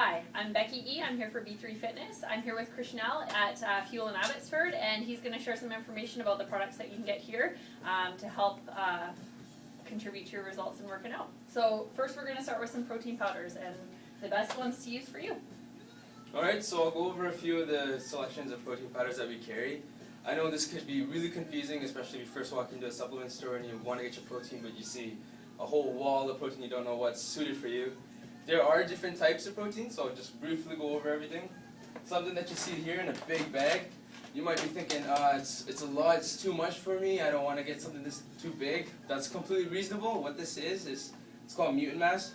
Hi, I'm Becky E. I'm here for B3 Fitness. I'm here with Krishnal at Fuel in Abbotsford, and he's going to share some information about the products that you can get here to help contribute to your results in working out. So first we're going to start with some protein powders and the best ones to use for you. Alright, so I'll go over a few of the selections of protein powders that we carry. I know this could be really confusing, especially if you first walk into a supplement store and you want to get your protein, but you see a whole wall of protein, you don't know what's suited for you. There are different types of protein, so I'll just briefly go over everything. Something that you see here in a big bag, you might be thinking, it's a lot, it's too much for me, I don't want to get something this too big. That's completely reasonable. What this is it's called mutant mass.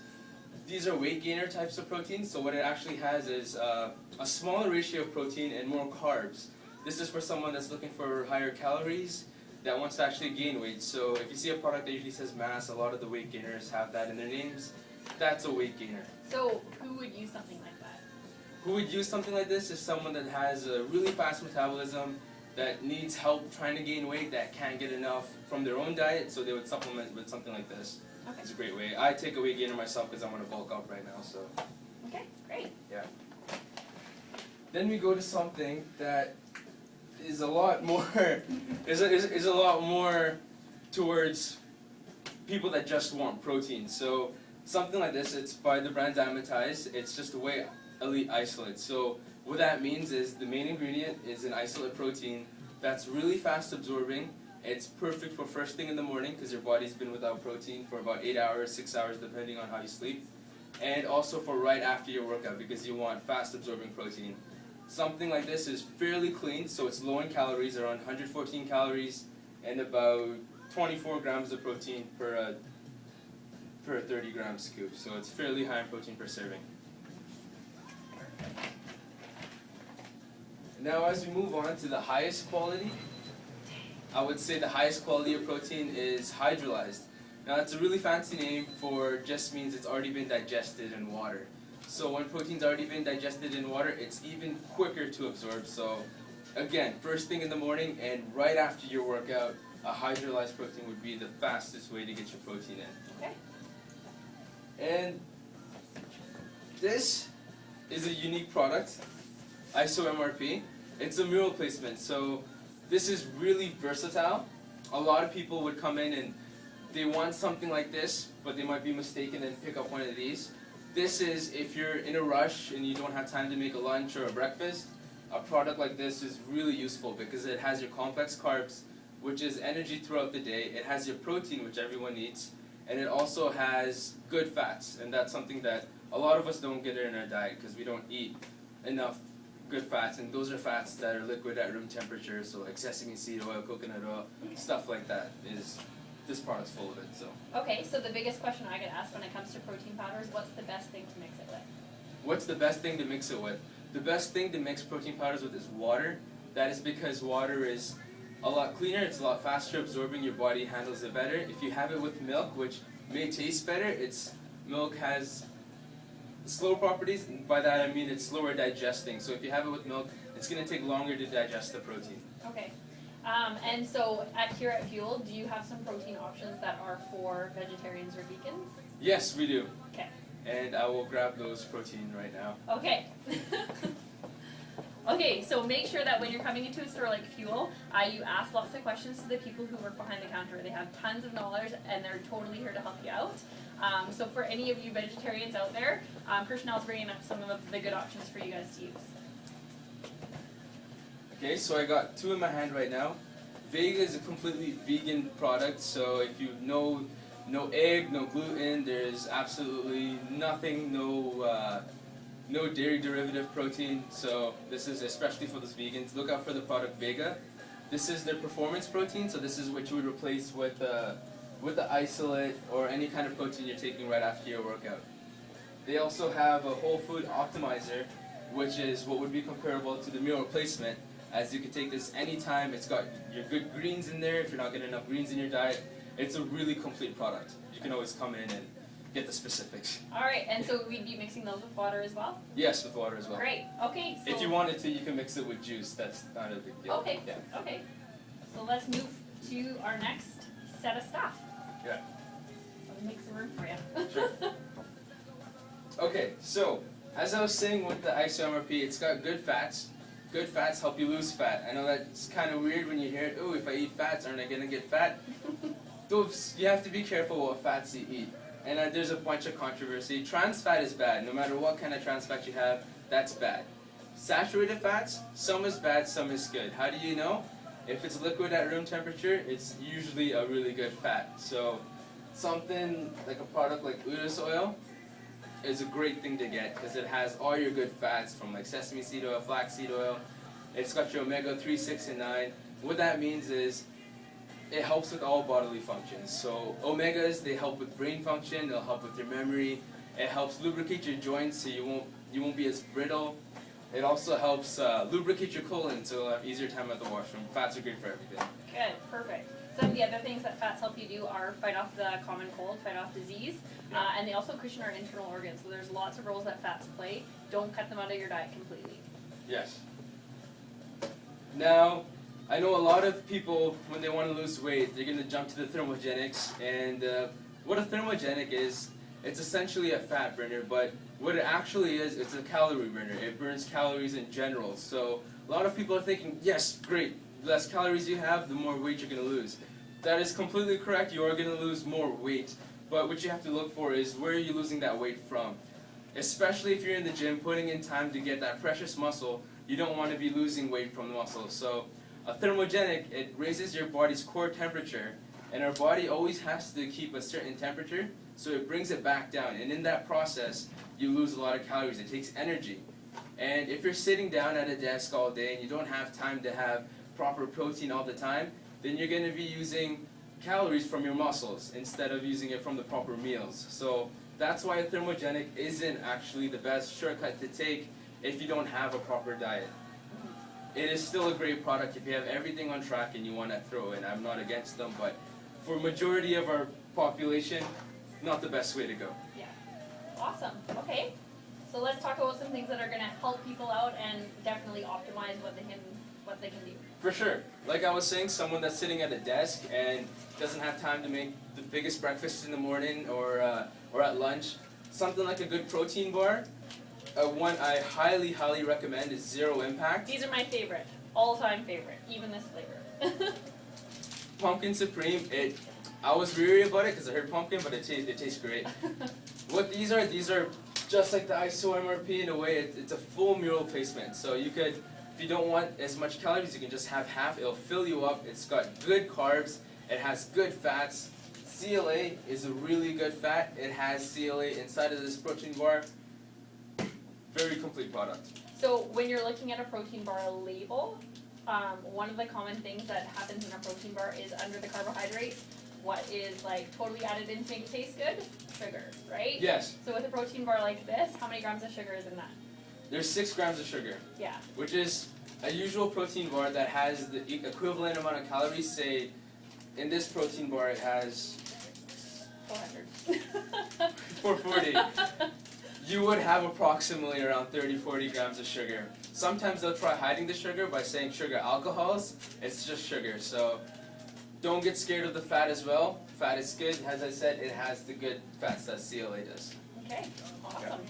These are weight gainer types of protein, so what it actually has is a smaller ratio of protein and more carbs. This is for someone that's looking for higher calories, that wants to actually gain weight. So if you see a product that usually says mass, a lot of the weight gainers have that in their names. That's a weight gainer. So who would use something like that? Who would use something like this is someone that has a really fast metabolism, that needs help trying to gain weight, that can't get enough from their own diet, so they would supplement with something like this. Okay. It's a great way. I take a weight gainer myself because I want to bulk up right now. So. Okay, great. Yeah. Then we go to something that is a lot more is a lot more towards people that just want protein. So something like this, it's by the brand Diametize. It's just a whey elite isolate. So what that means is the main ingredient is an isolate protein that's really fast absorbing. It's perfect for first thing in the morning because your body's been without protein for about 8 hours, 6 hours, depending on how you sleep. And also for right after your workout because you want fast absorbing protein. Something like this is fairly clean, so it's low in calories, around 114 calories, and about 24 grams of protein per 30 gram scoop. So it's fairly high in protein per serving. Now as we move on to the highest quality, I would say the highest quality of protein is hydrolyzed. Now that's a really fancy name for just means it's already been digested in water. So when protein's already been digested in water, it's even quicker to absorb. So again, first thing in the morning and right after your workout, a hydrolyzed protein would be the fastest way to get your protein in. Okay. And this is a unique product, ISO-MRP. It's a meal replacement, so this is really versatile. A lot of people would come in and they want something like this, but they might be mistaken and pick up one of these. This is if you're in a rush and you don't have time to make a lunch or a breakfast, a product like this is really useful because it has your complex carbs, which is energy throughout the day. It has your protein, which everyone needs, and it also has good fats, and that's something that a lot of us don't get in our diet because we don't eat enough good fats, and those are fats that are liquid at room temperature, so like sesame seed oil, coconut oil, stuff like that is. This product's full of it, so. Okay, so the biggest question I get asked when it comes to protein powders, what's the best thing to mix it with? What's the best thing to mix it with? The best thing to mix protein powders with is water. That is because water is a lot cleaner, it's a lot faster absorbing, your body handles it better. If you have it with milk, which may taste better, milk has slow properties, and by that I mean it's slower digesting. So if you have it with milk, it's going to take longer to digest the protein. Okay. And so here at Fuel, do you have some protein options that are for vegetarians or vegans? Yes, we do. Okay. And I will grab those protein right now. Okay. Okay, so make sure that when you're coming into a store like Fuel, you ask lots of questions to the people who work behind the counter. They have tons of knowledge and they're totally here to help you out. So for any of you vegetarians out there, Krishnal's bringing up some of the good options for you guys to use. Okay, so I got two in my hand right now. Vega is a completely vegan product, so if you know no egg, no gluten, there's absolutely nothing, no dairy derivative protein, so this is especially for those vegans. Look out for the product Vega. This is their performance protein, so this is what you would replace with the isolate or any kind of protein you're taking right after your workout. They also have a whole food optimizer, which is what would be comparable to the meal replacement, as you can take this anytime. It's got your good greens in there if you're not getting enough greens in your diet. It's a really complete product. You can always come in and get the specifics. Alright, and so we'd be mixing those with water as well? Yes, with water as well. Great, okay. So if you wanted to, you can mix it with juice. That's not a big deal. Okay, yeah. Okay. So let's move to our next set of stuff. Yeah. Let me make some room for you. Sure. Okay, so As I was saying with the ISO-MRP, it's got good fats. Good fats help you lose fat. I know that's kind of weird when you hear it, oh, if I eat fats, aren't I going to get fat? Those, you have to be careful what fats you eat. And there's a bunch of controversy. Trans fat is bad. No matter what kind of trans fat you have, that's bad. Saturated fats, some is bad, some is good. How do you know? If it's liquid at room temperature, it's usually a really good fat. So something like a product like Uris oil is a great thing to get because it has all your good fats from like sesame seed oil, flaxseed oil. It's got your omega-3, 6, and 9. What that means is it helps with all bodily functions. So omegas, they help with brain function, they'll help with your memory. It helps lubricate your joints so you won't be as brittle. It also helps lubricate your colon so you'll have easier time at the washroom. Fats are great for everything. Good, perfect. Some of the other things that fats help you do are fight off the common cold, fight off disease, and they also cushion our internal organs. So there's lots of roles that fats play. Don't cut them out of your diet completely. Yes. Now, I know a lot of people, when they want to lose weight, they're going to jump to the thermogenics. And what a thermogenic is, it's essentially a fat burner, but what it actually is, it's a calorie burner. It burns calories in general. So a lot of people are thinking, yes, great, the less calories you have, the more weight you're going to lose. That is completely correct. You are going to lose more weight. But what you have to look for is where are you losing that weight from? Especially if you're in the gym, putting in time to get that precious muscle, you don't want to be losing weight from the muscle. So a thermogenic, it raises your body's core temperature, and our body always has to keep a certain temperature, so it brings it back down. And in that process, you lose a lot of calories. It takes energy. And if you're sitting down at a desk all day and you don't have time to have proper protein all the time, then you're going to be using calories from your muscles instead of using it from the proper meals. So that's why a thermogenic isn't actually the best shortcut to take if you don't have a proper diet. It is still a great product if you have everything on track and you want to throw in. I'm not against them, but for majority of our population, not the best way to go. Yeah. Awesome. Okay. So let's talk about some things that are going to help people out and definitely optimize what they can do. For sure. Like I was saying, someone that's sitting at a desk and doesn't have time to make the biggest breakfast in the morning or at lunch, something like a good protein bar. One I highly recommend is Zero Impact. These are my favorite, all-time favorite, even this flavor. Pumpkin Supreme. I was weary about it because I heard pumpkin, but it tastes great. What these are just like the ISO-MRP in a way. It's a full meal replacement. So you could, if you don't want as much calories, you can just have half. It'll fill you up. It's got good carbs. It has good fats. CLA is a really good fat. It has CLA inside of this protein bar. Very complete product. So when you're looking at a protein bar label, one of the common things that happens in a protein bar is under the carbohydrates, what is like totally added in to make it taste good? Sugar, right? Yes. So with a protein bar like this, how many grams of sugar is in that? There's 6 grams of sugar. Yeah. Which is a usual protein bar that has the equivalent amount of calories. Say, in this protein bar it has 400. 440. You would have approximately around 30-40 grams of sugar. Sometimes they'll try hiding the sugar by saying sugar alcohols. It's just sugar. So don't get scared of the fat as well. Fat is good. As I said, it has the good fats that CLA does. Okay, awesome.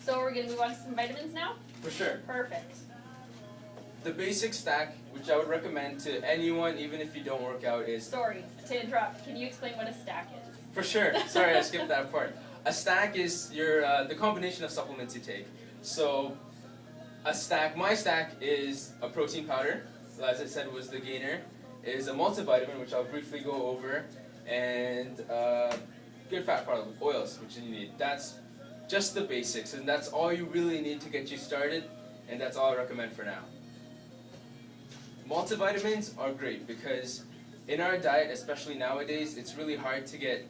So we're going to move on to some vitamins now? For sure. Perfect. The basic stack, which I would recommend to anyone, even if you don't work out, is... Sorry to interrupt. Can you explain what a stack is? For sure. Sorry, I skipped that part. A stack is your the combination of supplements you take. So my stack is a protein powder, as I said was the gainer, is a multivitamin, which I'll briefly go over, and good fat product, oils, which you need. That's just the basics, and that's all you really need to get you started, and that's all I recommend for now. Multivitamins are great because in our diet, especially nowadays, it's really hard to get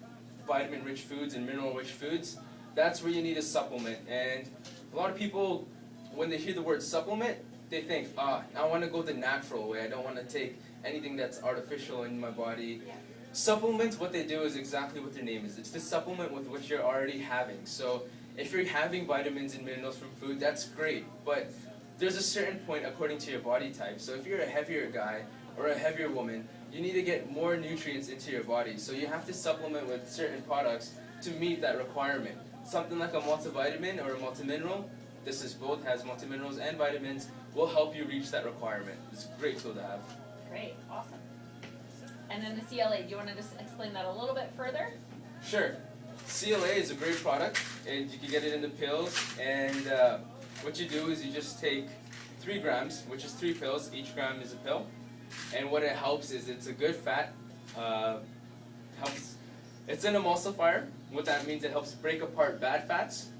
vitamin-rich foods and mineral-rich foods. That's where you need a supplement. And a lot of people, when they hear the word supplement, they think, I want to go the natural way. I don't want to take anything that's artificial in my body. Yeah. Supplements, what they do is exactly what their name is. It's to supplement with what you're already having. So if you're having vitamins and minerals from food, that's great. But there's a certain point according to your body type. So if you're a heavier guy or a heavier woman, you need to get more nutrients into your body. So you have to supplement with certain products to meet that requirement. Something like a multivitamin or a multimineral, this is both, has multiminerals and vitamins, will help you reach that requirement. It's a great tool to have. Great, awesome. And then the CLA, do you want to just explain that a little bit further? Sure. CLA is a great product, and you can get it in the pills, and what you do is you just take 3 grams, which is 3 pills, each gram is a pill, and what it helps is it's a good fat, it's an emulsifier. What that means, it helps break apart bad fats.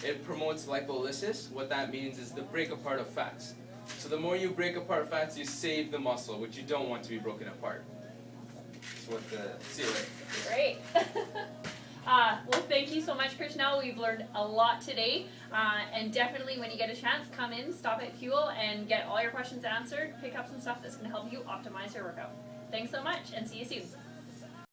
It promotes lipolysis. What that means is the break apart of fats. So the more you break apart fats, you save the muscle, which you don't want to be broken apart. That's what the CLA. Great. Well, thank you so much, Krishnal. We've learned a lot today. And definitely when you get a chance, come in, stop at Fuel, and get all your questions answered. Pick up some stuff that's going to help you optimize your workout. Thanks so much, and see you soon.